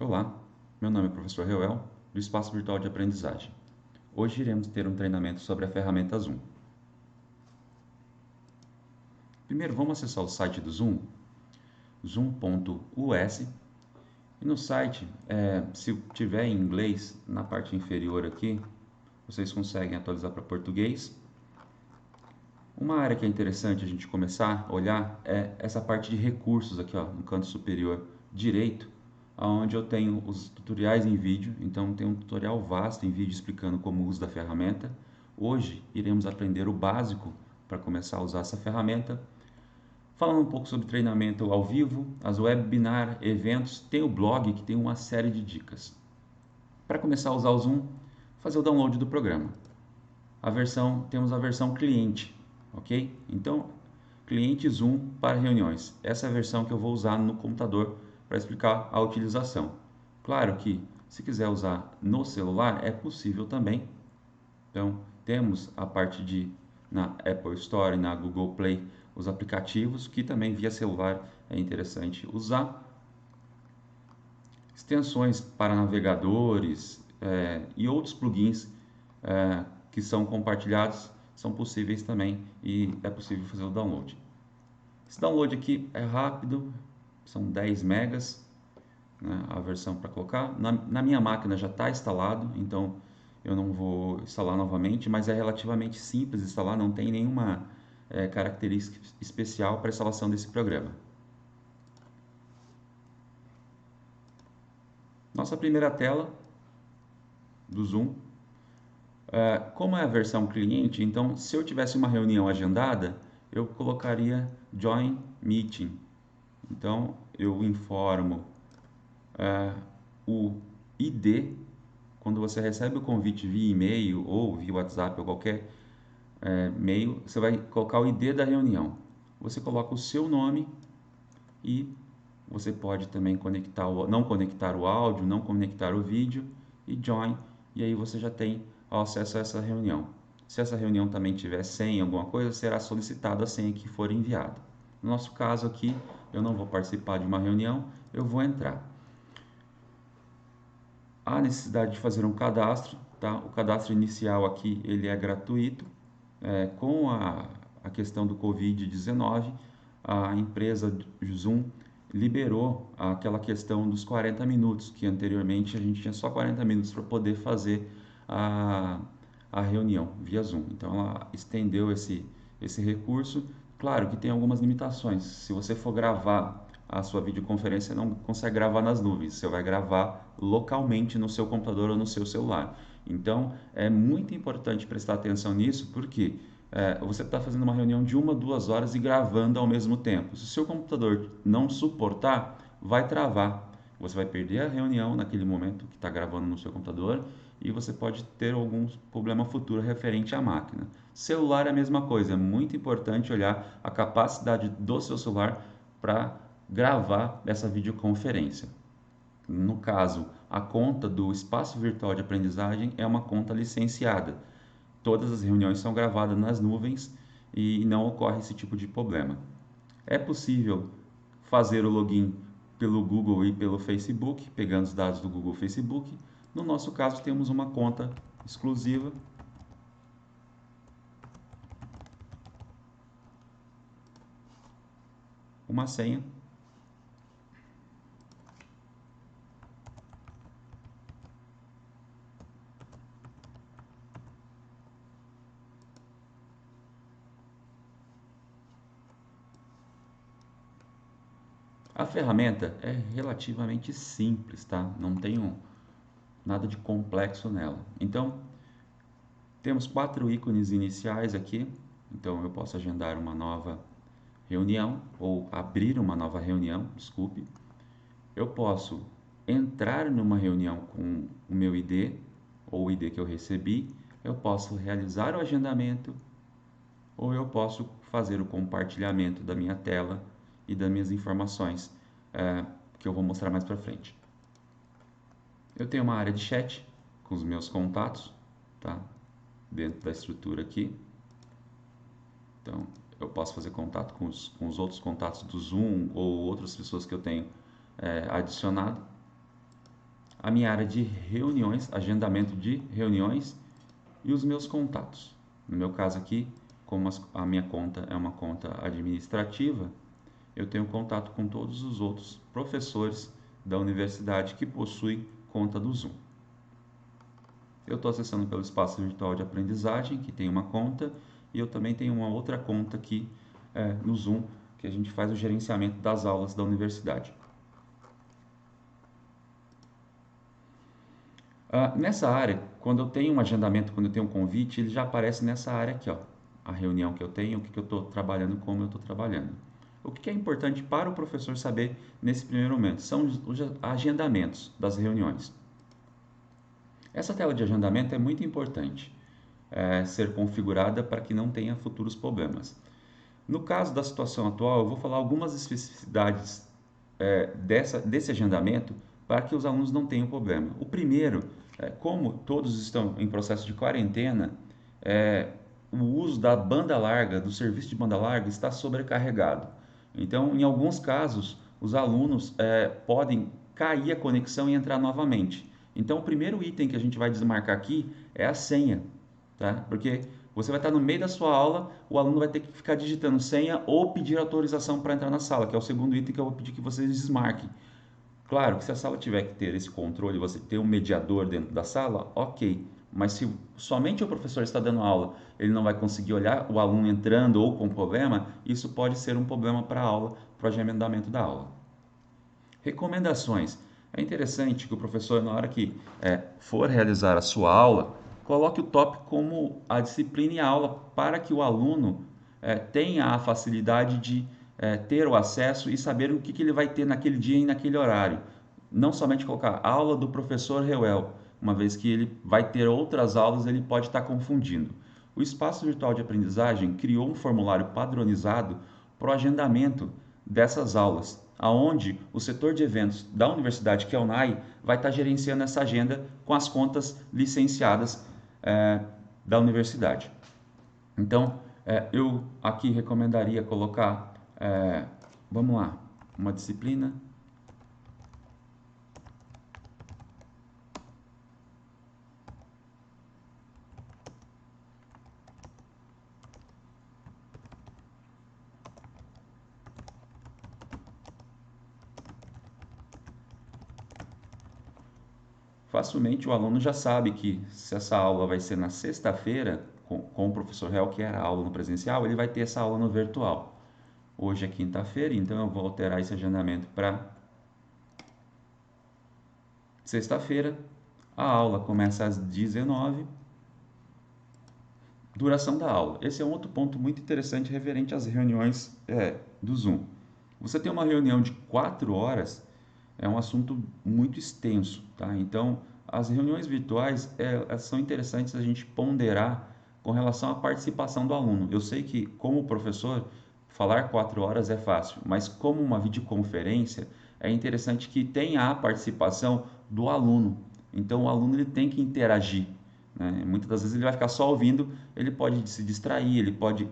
Olá, meu nome é Professor Reuel, do Espaço Virtual de Aprendizagem. Hoje iremos ter um treinamento sobre a ferramenta Zoom. Primeiro, vamos acessar o site do Zoom, zoom.us, e no site, se tiver em inglês, na parte inferior aqui, vocês conseguem atualizar para português. Uma área que é interessante a gente começar a olhar é essa parte de recursos aqui, ó, no canto superior direito, onde eu tenho os tutoriais em vídeo. Então tem um tutorial vasto em vídeo explicando como o uso da ferramenta. Hoje iremos aprender o básico para começar a usar essa ferramenta. Falando um pouco sobre treinamento ao vivo, as webinar, eventos, tem o blog que tem uma série de dicas. Para começar a usar o Zoom, fazer o download do programa. Temos a versão cliente, ok? Então, cliente Zoom para reuniões. Essa é a versão que eu vou usar no computador para explicar a utilização. Claro que, se quiser usar no celular, é possível também. Então, temos a parte na Apple Store e na Google Play, os aplicativos, que também via celular é interessante usar. Extensões para navegadores e outros plugins que são compartilhados são possíveis também e é possível fazer o download. Esse download aqui é rápido, são 10 megas, né, a versão para colocar. Na minha máquina já está instalado, então eu não vou instalar novamente, mas é relativamente simples instalar, não tem nenhuma característica especial para a instalação desse programa. Nossa primeira tela do Zoom. Como é a versão cliente, então se eu tivesse uma reunião agendada, eu colocaria Join Meeting. Então eu informo o ID, quando você recebe o convite via e-mail ou via WhatsApp ou qualquer e-mail, você vai colocar o ID da reunião. Você coloca o seu nome e você pode também não conectar o áudio, não conectar o vídeo e join, e aí você já tem acesso a essa reunião. Se essa reunião também tiver senha, alguma coisa, será solicitada a senha que for enviada. No nosso caso aqui, eu não vou participar de uma reunião, eu vou entrar. Há necessidade de fazer um cadastro, tá? O cadastro inicial aqui ele é gratuito. Com a questão do Covid-19, a empresa Zoom liberou aquela questão dos 40 minutos, que anteriormente a gente tinha só 40 minutos para poder fazer a reunião via Zoom. Então ela estendeu esse recurso. Claro que tem algumas limitações. Se você for gravar a sua videoconferência, não consegue gravar nas nuvens, você vai gravar localmente no seu computador ou no seu celular. Então é muito importante prestar atenção nisso, porque você está fazendo uma reunião de 1, 2 horas e gravando ao mesmo tempo. Se o seu computador não suportar, vai travar. Você vai perder a reunião naquele momento que está gravando no seu computador e você pode ter algum problema futuro referente à máquina. Celular é a mesma coisa, é muito importante olhar a capacidade do seu celular para gravar essa videoconferência. No caso, a conta do Espaço Virtual de Aprendizagem é uma conta licenciada. Todas as reuniões são gravadas nas nuvens e não ocorre esse tipo de problema. É possível fazer o login pelo Google e pelo Facebook, pegando os dados do Google e Facebook. No nosso caso, temos uma conta exclusiva. Uma senha. A ferramenta é relativamente simples, tá? Não tem nada de complexo nela. Então, temos 4 ícones iniciais aqui. Então, eu posso agendar uma nova reunião ou abrir uma nova reunião, desculpe. Eu posso entrar numa reunião com o meu ID ou o ID que eu recebi. Eu posso realizar o agendamento ou eu posso fazer o compartilhamento da minha tela e das minhas informações, que eu vou mostrar mais para frente. Eu tenho uma área de chat com os meus contatos, tá? Dentro da estrutura aqui. Então, eu posso fazer contato com os outros contatos do Zoom ou outras pessoas que eu tenho adicionado. a minha área de reuniões, agendamento de reuniões e os meus contatos. No meu caso aqui, como a minha conta é uma conta administrativa, eu tenho contato com todos os outros professores da universidade que possuem conta do Zoom. Eu estou acessando pelo espaço virtual de aprendizagem, que tem uma conta, e eu também tenho uma outra conta aqui no Zoom, que a gente faz o gerenciamento das aulas da universidade. Nessa área, quando eu tenho um agendamento, quando eu tenho um convite, ele já aparece nessa área aqui, ó, a reunião que eu tenho, o que eu estou trabalhando, como eu estou trabalhando. O que é importante para o professor saber nesse primeiro momento são os agendamentos das reuniões. Essa tela de agendamento é muito importante ser configurada para que não tenha futuros problemas. No caso da situação atual, eu vou falar algumas especificidades desse agendamento para que os alunos não tenham problema. O primeiro, como todos estão em processo de quarentena, o uso da banda larga, do serviço de banda larga, está sobrecarregado. Então, em alguns casos, os alunos podem cair a conexão e entrar novamente. Então, o primeiro item que a gente vai desmarcar aqui é a senha, tá? Porque você vai estar no meio da sua aula, o aluno vai ter que ficar digitando senha ou pedir autorização para entrar na sala, que é o segundo item que eu vou pedir que vocês desmarquem. Claro que se a sala tiver que ter esse controle, você ter um mediador dentro da sala, ok. Mas se somente o professor está dando aula, ele não vai conseguir olhar o aluno entrando ou com problema, isso pode ser um problema para a aula, para o agendamento da aula. Recomendações. É interessante que o professor, na hora que for realizar a sua aula, coloque o tópico como a disciplina e a aula para que o aluno tenha a facilidade de ter o acesso e saber o que ele vai ter naquele dia e naquele horário. Não somente colocar aula do professor Reuel, uma vez que ele vai ter outras aulas, ele pode estar confundindo. O Espaço Virtual de Aprendizagem criou um formulário padronizado para o agendamento dessas aulas, aonde o setor de eventos da universidade, que é o NAI, vai estar gerenciando essa agenda com as contas licenciadas da universidade. Então, eu aqui recomendaria colocar, vamos lá, uma disciplina. Facilmente o aluno já sabe que se essa aula vai ser na sexta-feira, com o professor Real, que era a aula no presencial, ele vai ter essa aula no virtual. Hoje é quinta-feira, então eu vou alterar esse agendamento para sexta-feira. A aula começa às 19h. Duração da aula. Esse é um outro ponto muito interessante referente às reuniões do Zoom. Você tem uma reunião de 4 horas, é um assunto muito extenso, tá? Então, as reuniões virtuais são interessantes a gente ponderar com relação à participação do aluno. Eu sei que, como professor, falar 4 horas é fácil, mas como uma videoconferência, é interessante que tenha a participação do aluno. Então, o aluno ele tem que interagir, né? Muitas das vezes ele vai ficar só ouvindo, ele pode se distrair, ele pode,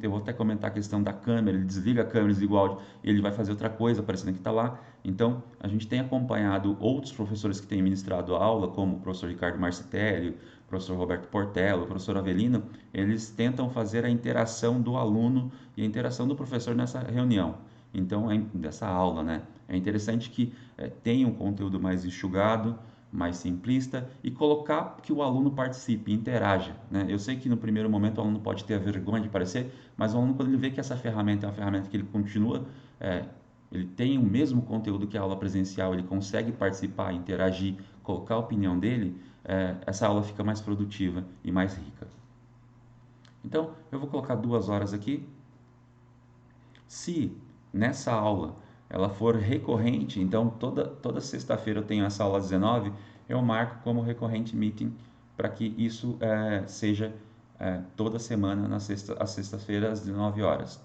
eu vou até comentar a questão da câmera, ele desliga a câmera, desliga o áudio, e ele vai fazer outra coisa, parecendo que está lá. Então, a gente tem acompanhado outros professores que têm ministrado a aula, como o professor Ricardo Marcitelli, o professor Roberto Portello, o professor Avelino, eles tentam fazer a interação do aluno e a interação do professor nessa reunião. Então, dessa aula, né? É interessante que tenha um conteúdo mais enxugado, mais simplista e colocar que o aluno participe, interaja, né? Eu sei que no primeiro momento o aluno pode ter a vergonha de aparecer, mas o aluno, quando ele vê que essa ferramenta é uma ferramenta que ele continua, ele tem o mesmo conteúdo que a aula presencial, ele consegue participar, interagir, colocar a opinião dele, essa aula fica mais produtiva e mais rica. Então, eu vou colocar 2 horas aqui. Se nessa aula ela for recorrente, então toda sexta-feira eu tenho essa aula às 19h, eu marco como recorrente meeting para que isso seja toda semana às sextas-feiras às 19 horas.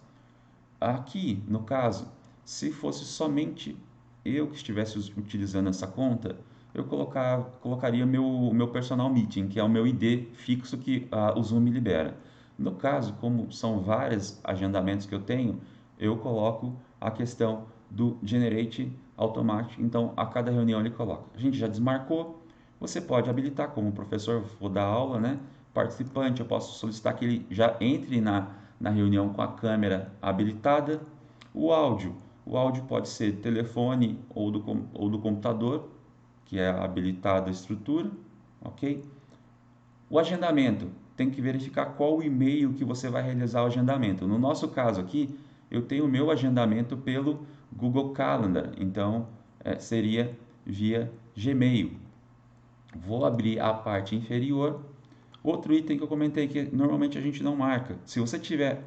Aqui, no caso, se fosse somente eu que estivesse utilizando essa conta, eu colocaria meu personal meeting, que é o meu ID fixo que o Zoom me libera. No caso, como são vários agendamentos que eu tenho, eu coloco a questão do Generate automático. Então, a cada reunião ele coloca. A gente já desmarcou. Você pode habilitar, como professor, vou dar aula, né? Participante, eu posso solicitar que ele já entre na reunião com a câmera habilitada. O áudio pode ser telefone ou do computador, que é habilitada a estrutura, ok? O agendamento, tem que verificar qual o e-mail que você vai realizar o agendamento. No nosso caso aqui, eu tenho o meu agendamento pelo Google Calendar, então seria via Gmail. Vou abrir a parte inferior. Outro item que eu comentei que normalmente a gente não marca. Se você tiver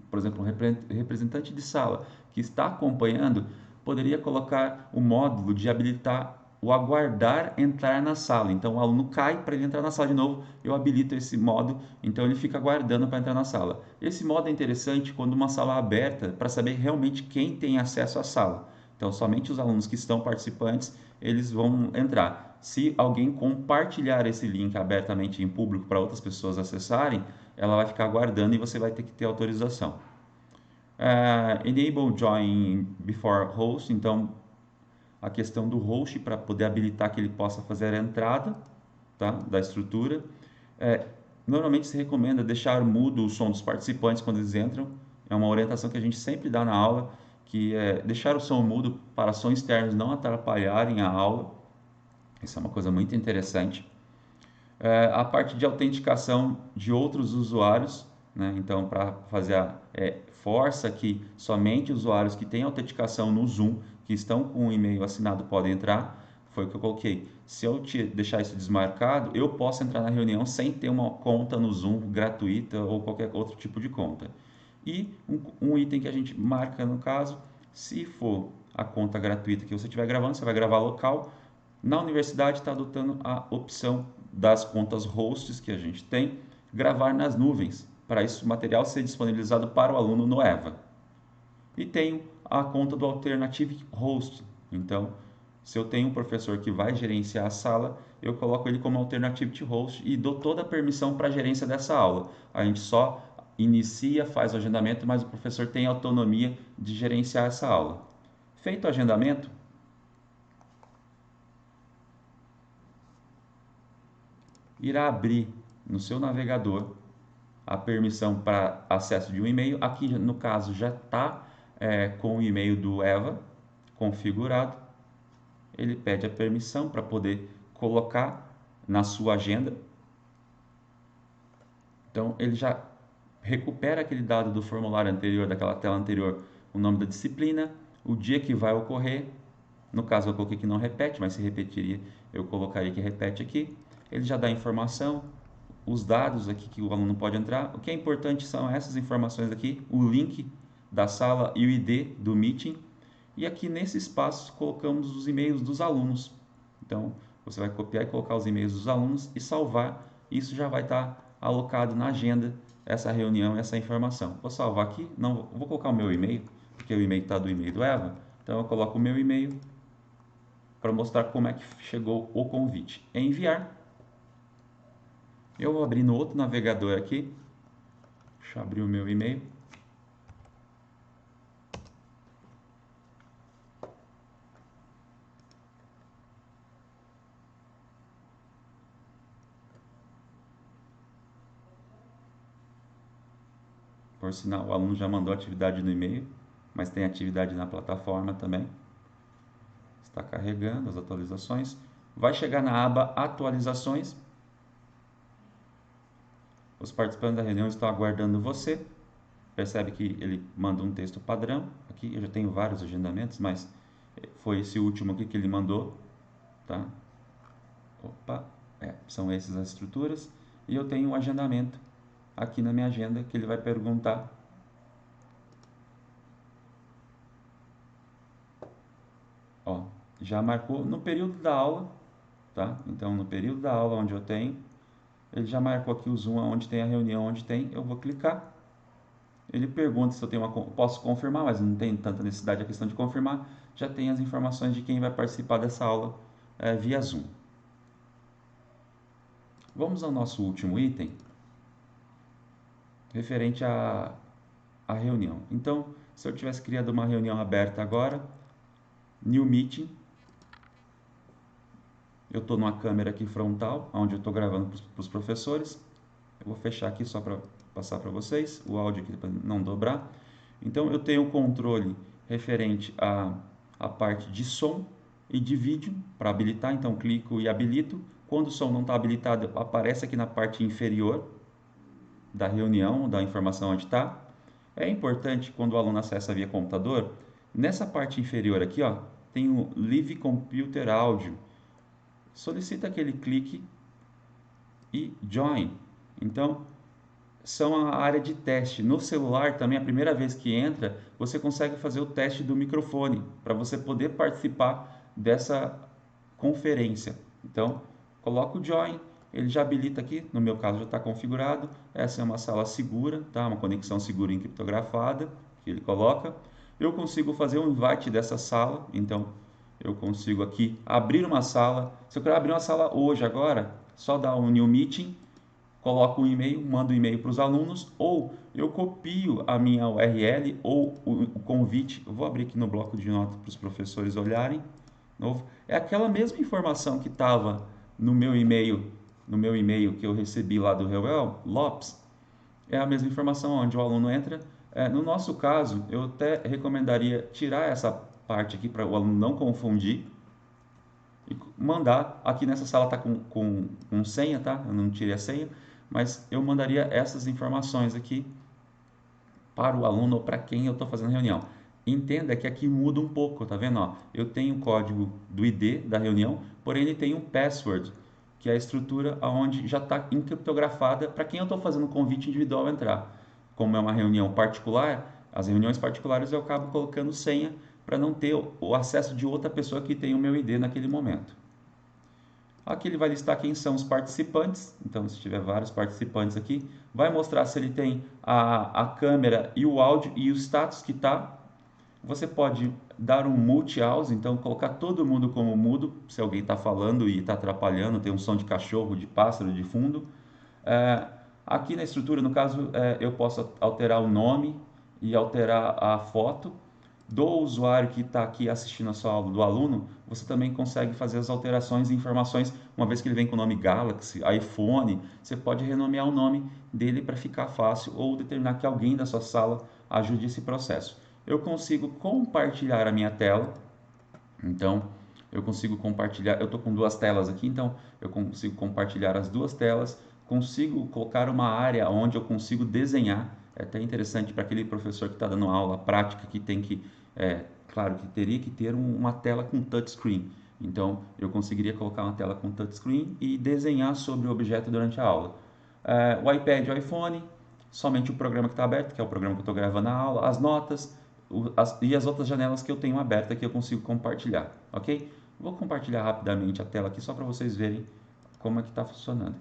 por exemplo, um representante de sala que está acompanhando, poderia colocar o módulo de habilitar o aguardar entrar na sala. Então o aluno cai para ele entrar na sala de novo, eu habilito esse modo, então ele fica aguardando para entrar na sala. Esse modo é interessante quando uma sala é aberta para saber realmente quem tem acesso à sala. Então somente os alunos que estão participantes, eles vão entrar. Se alguém compartilhar esse link abertamente em público para outras pessoas acessarem, ela vai ficar aguardando e você vai ter que ter autorização. Enable Join Before Host, então a questão do host para poder habilitar que ele possa fazer a entrada, tá, da estrutura. Normalmente se recomenda deixar mudo o som dos participantes quando eles entram. É uma orientação que a gente sempre dá na aula, que é deixar o som mudo para sons externos não atrapalharem a aula. Isso é uma coisa muito interessante. A parte de autenticação de outros usuários, né? Então, para fazer força que somente usuários que têm autenticação no Zoom, que estão com o e-mail assinado, podem entrar. Foi o que eu coloquei. Se eu deixar isso desmarcado, eu posso entrar na reunião sem ter uma conta no Zoom gratuita ou qualquer outro tipo de conta. E um item que a gente marca no caso, se for a conta gratuita que você estiver gravando, você vai gravar local. Na universidade está adotando a opção das contas hosts que a gente tem, gravar nas nuvens, para esse material ser disponibilizado para o aluno no EVA. E tenho a conta do Alternative Host. Então, se eu tenho um professor que vai gerenciar a sala, eu coloco ele como Alternative Host e dou toda a permissão para a gerência dessa aula. A gente só inicia, faz o agendamento, mas o professor tem autonomia de gerenciar essa aula. Feito o agendamento, irá abrir no seu navegador a permissão para acesso de um e-mail. Aqui, no caso, já está com o e-mail do EVA configurado. Ele pede a permissão para poder colocar na sua agenda. Então, ele já recupera aquele dado do formulário anterior, daquela tela anterior, o nome da disciplina, o dia que vai ocorrer. No caso, eu coloquei que não repete, mas se repetiria, eu colocaria que repete aqui. Ele já dá a informação, os dados aqui que o aluno pode entrar. O que é importante são essas informações aqui, o link da sala e o ID do meeting. E aqui nesse espaço colocamos os e-mails dos alunos. Então, você vai copiar e colocar os e-mails dos alunos e salvar. Isso já vai estar alocado na agenda, essa reunião, essa informação. Vou salvar aqui, não, vou colocar o meu e-mail, porque o e-mail está do e-mail do EVA. Então, eu coloco o meu e-mail para mostrar como é que chegou o convite. Enviar. Eu vou abrir no outro navegador aqui. Deixa eu abrir o meu e-mail. Por sinal, o aluno já mandou atividade no e-mail, mas tem atividade na plataforma também. Está carregando as atualizações. Vai chegar na aba Atualizações. Os participantes da reunião estão aguardando você. Percebe que ele manda um texto padrão. Aqui eu já tenho vários agendamentos, mas foi esse último aqui que ele mandou. Tá? Opa, são essas as estruturas. E eu tenho um agendamento aqui na minha agenda que ele vai perguntar. Ó, já marcou no período da aula, tá? Então, no período da aula onde eu tenho, ele já marcou aqui o Zoom onde tem a reunião, onde tem, eu vou clicar. Ele pergunta se eu tenho posso confirmar, mas não tem tanta necessidade a questão de confirmar. Já tem as informações de quem vai participar dessa aula via Zoom. Vamos ao nosso último item, referente à reunião. Então, se eu tivesse criado uma reunião aberta agora, New Meeting. Eu estou numa câmera aqui frontal, onde eu estou gravando para os professores. Eu vou fechar aqui só para passar para vocês, o áudio aqui para não dobrar. Então eu tenho o controle referente à parte de som e de vídeo para habilitar, então clico e habilito. Quando o som não está habilitado, aparece aqui na parte inferior da reunião, da informação onde está. É importante quando o aluno acessa via computador, nessa parte inferior aqui, ó, tem o Live Computer Audio. Solicita aquele clique e Join. Então, são a área de teste. No celular também, a primeira vez que entra, você consegue fazer o teste do microfone, para você poder participar dessa conferência. Então, coloca o Join, ele já habilita aqui, no meu caso já está configurado. Essa é uma sala segura, tá? Uma conexão segura encriptografada, que ele coloca. Eu consigo fazer um invite dessa sala, então eu consigo aqui abrir uma sala. Se eu quero abrir uma sala hoje, agora, só dar um New Meeting, coloco um e-mail, mando um e-mail para os alunos, ou eu copio a minha URL ou o convite. Eu vou abrir aqui no bloco de notas para os professores olharem. Novo. É aquela mesma informação que estava no meu e-mail que eu recebi lá do Reuel Lopes, é a mesma informação onde o aluno entra. No nosso caso, eu até recomendaria tirar essa parte aqui para o aluno não confundir e mandar. Aqui nessa sala está com senha, tá? Eu não tirei a senha, mas eu mandaria essas informações aqui para o aluno ou para quem eu estou fazendo reunião. Entenda que aqui muda um pouco, tá vendo? Ó, eu tenho o código do ID da reunião, porém ele tem um password, que é a estrutura onde já está encriptografada para quem eu estou fazendo um convite individual entrar. Como é uma reunião particular, as reuniões particulares eu acabo colocando senha para não ter o acesso de outra pessoa que tem o meu ID naquele momento. Aqui ele vai listar quem são os participantes, então se tiver vários participantes aqui, vai mostrar se ele tem a câmera e o áudio e o status que está. Você pode dar um mute house, então colocar todo mundo como mudo, se alguém está falando e está atrapalhando, tem um som de cachorro, de pássaro de fundo. Aqui na estrutura, no caso, eu posso alterar o nome e alterar a foto do usuário que está aqui assistindo a sua aula, do aluno. Você também consegue fazer as alterações e informações, uma vez que ele vem com o nome Galaxy, iPhone, você pode renomear o nome dele para ficar fácil ou determinar que alguém da sua sala ajude esse processo. Eu consigo compartilhar a minha tela, então eu consigo compartilhar, eu estou com duas telas aqui, então eu consigo compartilhar as duas telas, consigo colocar uma área onde eu consigo desenhar. É até interessante para aquele professor que está dando aula prática que tem que, claro que teria que ter uma tela com touchscreen. Então eu conseguiria colocar uma tela com touchscreen e desenhar sobre o objeto durante a aula. O iPad e o iPhone, somente o programa que está aberto, que é o programa que eu estou gravando a aula, as notas e as outras janelas que eu tenho aberta que eu consigo compartilhar, ok? Vou compartilhar rapidamente a tela aqui só para vocês verem como é que está funcionando.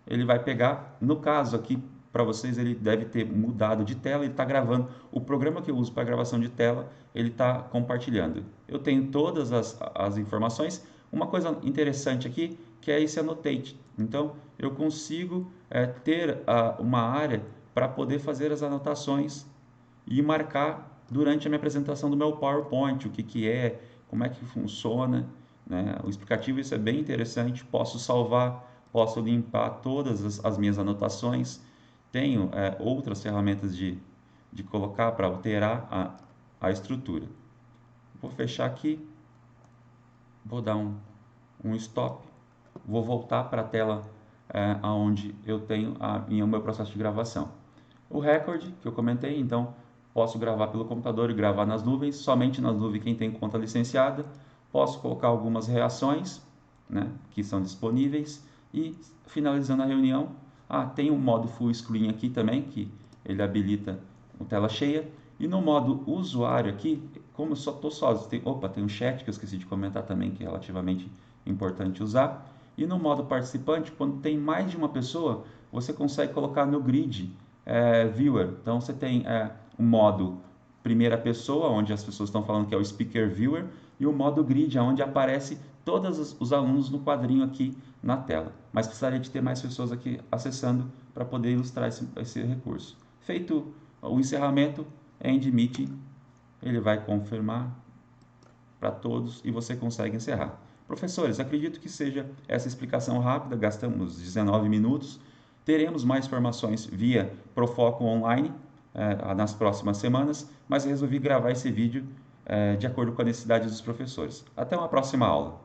Ele vai pegar, no caso aqui, para vocês, ele deve ter mudado de tela, ele está gravando. O programa que eu uso para gravação de tela, ele está compartilhando. Eu tenho todas as informações. Uma coisa interessante aqui, que é esse Annotate. Então, eu consigo ter uma área para poder fazer as anotações e marcar durante a minha apresentação do meu PowerPoint, o que é, como é que funciona, né? O explicativo, isso é bem interessante. Posso salvar, posso limpar todas as minhas anotações. Tenho outras ferramentas de colocar para alterar a estrutura. Vou fechar aqui, vou dar um stop, vou voltar para a tela onde eu tenho o meu processo de gravação. O recorde que eu comentei, então posso gravar pelo computador e gravar nas nuvens, somente nas nuvens quem tem conta licenciada. Posso colocar algumas reações, né, que são disponíveis, e finalizando a reunião, tem um modo full screen aqui também, que ele habilita a tela cheia. E no modo usuário aqui, como eu só estou sozinho, tem um chat que eu esqueci de comentar também, que é relativamente importante usar. E no modo participante, quando tem mais de uma pessoa, você consegue colocar no grid viewer. Então você tem o modo primeira pessoa, onde as pessoas estão falando que é o speaker viewer, e o modo grid, onde aparece todos os alunos no quadrinho aqui na tela. Mas precisaria de ter mais pessoas aqui acessando para poder ilustrar esse recurso. Feito o encerramento, End Meeting, ele vai confirmar. para todos e você consegue encerrar. Professores, acredito que seja essa explicação rápida, gastamos 19 minutos. Teremos mais formações via Profoco Online nas próximas semanas, mas resolvi gravar esse vídeo de acordo com a necessidade dos professores. Até uma próxima aula.